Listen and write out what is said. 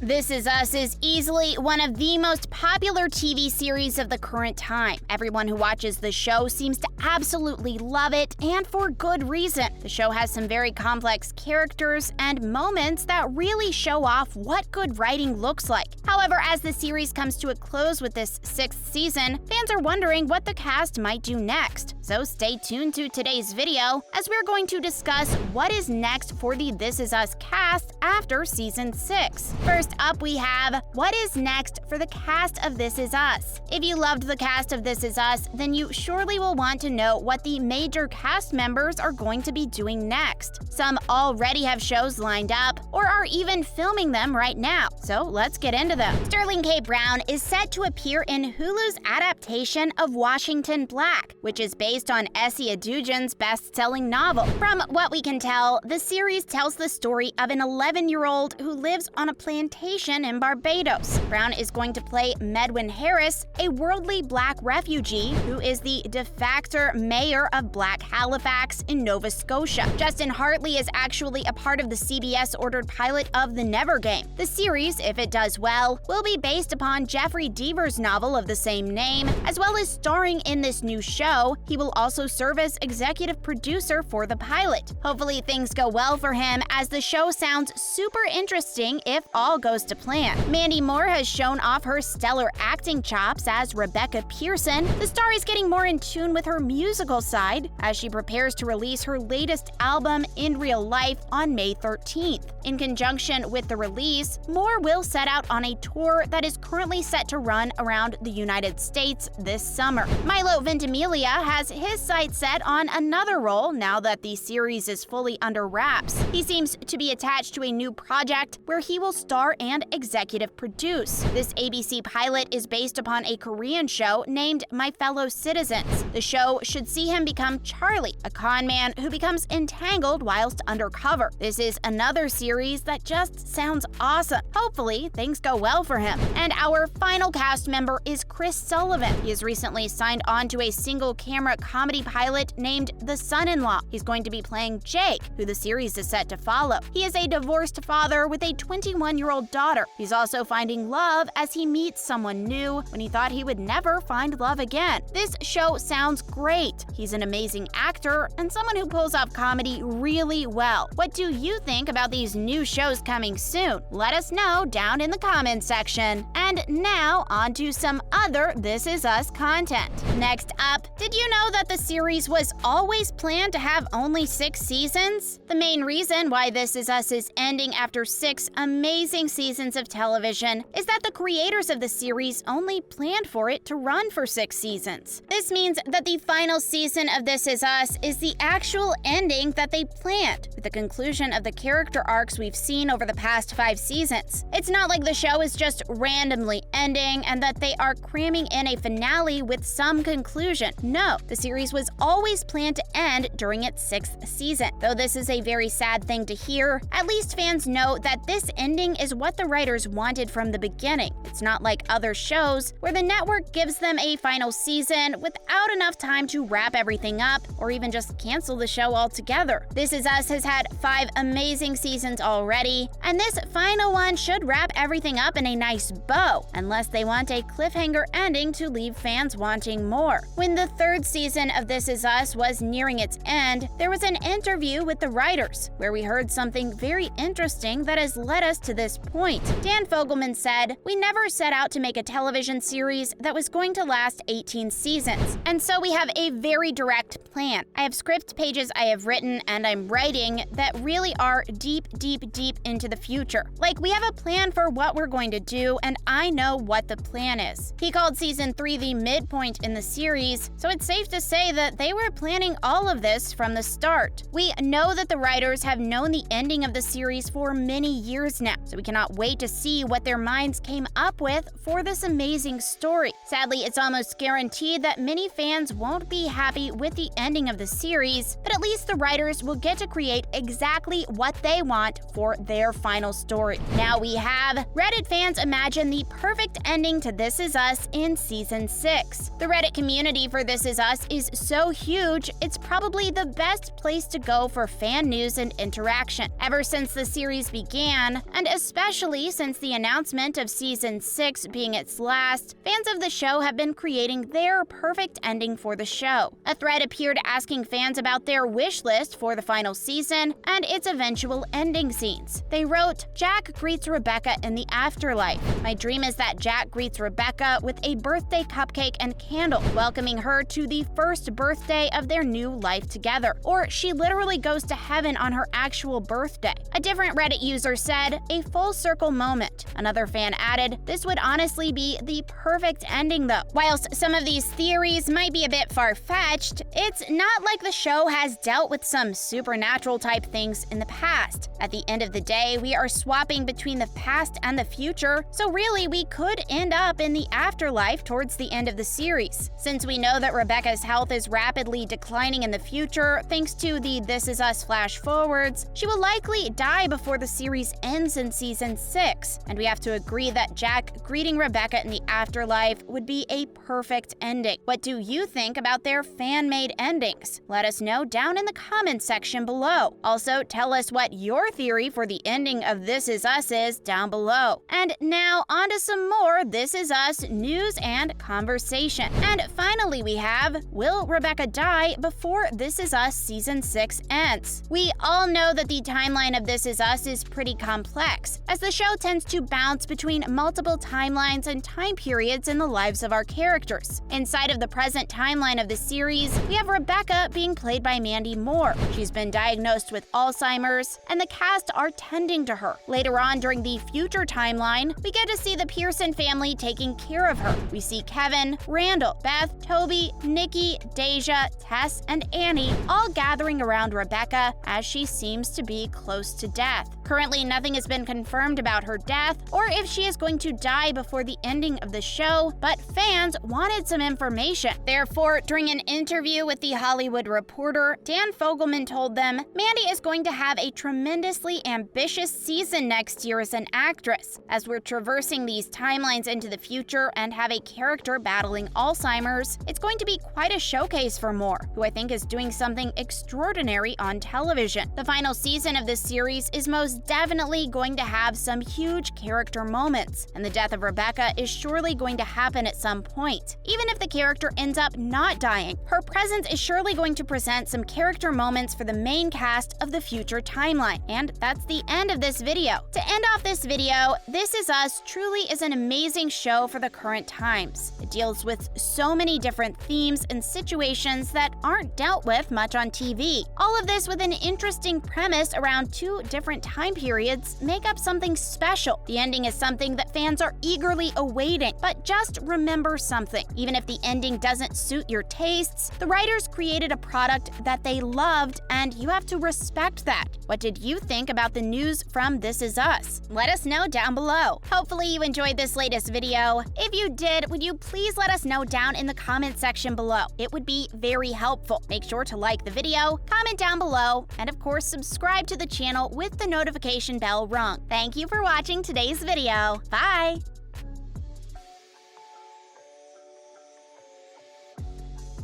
This Is Us is easily one of the most popular TV series of the current time. Everyone who watches the show seems to absolutely love it, and for good reason. The show has some very complex characters and moments that really show off what good writing looks like. However, as the series comes to a close with this 6th season, fans are wondering what the cast might do next. So stay tuned to today's video, as we're going to discuss what is next for the This Is Us cast after season 6. First up, we have what is next for the cast of This Is Us. If you loved the cast of This Is Us, then you surely will want to know what the major cast members are going to be doing next. Some already have shows lined up or are even filming them right now, so let's get into them. Sterling K. Brown is set to appear in Hulu's adaptation of Washington Black, which is based on Essie Adujan's best-selling novel. From what we can tell, the series tells the story of an 11-year-old who lives on a plantation in Barbados. Brown is going to play Medwin Harris, a worldly Black refugee who is the de facto mayor of Black Halifax in Nova Scotia. Justin Hartley is actually a part of the CBS-ordered pilot of The Never Game. The series, if it does well, will be based upon Jeffrey Deaver's novel of the same name, as well as starring in this new show. He will also serve as executive producer for the pilot. Hopefully things go well for him, as the show sounds super interesting if all goes to plan. Mandy Moore has shown off her stellar acting chops as Rebecca Pearson. The star is getting more in tune with her musical side as she prepares to release her latest album, In Real Life, on May 13th. In conjunction with the release, Moore will set out on a tour that is currently set to run around the United States this summer. Milo Ventimiglia has his sights set on another role now that the series is fully under wraps. He seems to be attached to a new project where he will star and executive produce. This ABC pilot is based upon a Korean show named My Fellow Citizens. The show should see him become Charlie, a con man who becomes entangled whilst undercover. This is another series that just sounds awesome. Hopefully, things go well for him. And our final cast member is Chris Sullivan. He has recently signed on to a single-camera comedy pilot named The Son-in-Law. He's going to be playing Jake, who the series is set to follow. He is a divorced father with a 21-year-old daughter. He's also finding love as he meets someone new when he thought he would never find love again. This show sounds great. He's an amazing actor and someone who pulls off comedy really well. What do you think about these new shows coming soon? Let us know down in the comments section. And now, on to some other This Is Us content. Next up, did you know that the series was always planned to have only 6 seasons? The main reason why This Is Us is ending after 6 amazing seasons of television is that the creators of the series only planned for it to run for 6 seasons. This means that the final season of This Is Us is the actual ending that they planned, with the conclusion of the character arcs we've seen over the past 5 seasons. It's not like the show is just randomly ending and that they are cramming in a finale with some conclusion. No, the series was always planned to end during its 6th season. Though this is a very sad thing to hear, at least fans know that this ending is what the writers wanted from the beginning. It's not like other shows where the network gives them a final season without enough time to wrap everything up or even just cancel the show altogether. This Is Us has had 5 amazing seasons already, and this final one should wrap everything up in a nice bow, unless they want a cliffhanger ending to leave fans wanting more. When the 3rd season of This Is Us was nearing its end, there was an interview with the writers where we heard something very interesting that has led us to this point. Dan Fogelman said, "We never set out to make a television series that was going to last 18 seasons, and so we have a very direct plan. I have script pages I have written and I'm writing that really are deep into the future. Like, we have a plan for what we're going to do, and I know what the plan is." He called season 3 the midpoint in the series, so it's safe to say that they were planning all of this from the start. We know that the writers have known the ending of the series for many years now, so we cannot wait to see what their minds came up with for this amazing story. Sadly, it's almost guaranteed that many fans won't be happy with the ending of the series, but at least the writers will get to create exactly what they want for their final story. Now we have Reddit fans imagine the perfect ending to This Is Us in Season 6. The Reddit community for This Is Us is so huge, it's probably the best place to go for fan news and interaction. Ever since the series began, and especially since the announcement of Season 6 being its last, fans of the show have been creating their perfect ending for the show. A thread appeared asking fans about their wish list for the final season and its eventual ending scenes. They wrote, "Jack greets Rebecca in the afterlife. My dream is that Jack greets Rebecca with a birthday cupcake and candle, welcoming her to the first birthday of their new life together. Or she literally goes to heaven on her actual birthday." A different Reddit user said, "A full circle moment." Another fan added, "This would honestly be the perfect ending though." Whilst some of these theories might be a bit far-fetched, it's not like the show has dealt with some supernatural type things in the past. At the end of the day, we are swapping between the past and the future, so really we could end up in the afterlife towards the end of the series. Since we know that Rebecca's health is rapidly declining in the future thanks to the This Is Us flash forwards, she will likely die before the series ends in Season 6, and we have to agree that Jack greeting Rebecca in the afterlife would be a perfect ending. What do you think about their fan-made endings? Let us know down in the comments section below. Also, tell us what your theory for the ending of This Is Us is down below. And now, on to some more This Is Us news and conversation. And finally we have, will Rebecca die before This Is Us Season 6 ends? We all know that the timeline of This Is Us is pretty complex, as the show tends to bounce between multiple timelines and time periods in the lives of our characters. Inside of the present timeline of the series, we have Rebecca being played by Mandy Moore. She's been diagnosed with Alzheimer's, and the cast are tending to her. Later on during the future timeline, we get to see the Pearson family taking care of her. We see Kevin, Randall, Beth, Toby, Nikki, Deja, Tess, and Annie all gathering around Rebecca as she seems to be close to death. Currently, nothing has been confirmed about her death or if she is going to die before the ending of the show, but fans wanted some information. Therefore, during an interview with The Hollywood Reporter, Dan Fogelman told them, "Mandy is going to have a tremendously ambitious season next year as an actress. As we're traversing these timelines into the future and have a character battling Alzheimer's, it's going to be quite a showcase for Moore, who I think is doing something extraordinary on television. The final season of this series is most definitely going to have some huge character moments, and the death of Rebecca is surely going to happen at some point. Even if the character ends up not dying, her presence is surely going to present some character moments for the main cast of the future timeline." And that's the end of this video. To end off this video, This Is Us truly is an amazing show for the current times. It deals with so many different themes and situations that aren't dealt with much on TV. All of this with an interesting premise around two different time periods make up something special. The ending is something that fans are eagerly awaiting. But just remember something. Even if the ending doesn't suit your tastes, the writers created a product that they loved, and you have to respect that. What did you think about the news from This Is Us? Let us know down below. Hopefully you enjoyed this latest video. If you did, would you please let us know down in the comment section below? It would be very helpful. Make sure to like the video, comment down below, and of course subscribe to the channel with the notification bell rung. Thank you for watching today's video. Bye!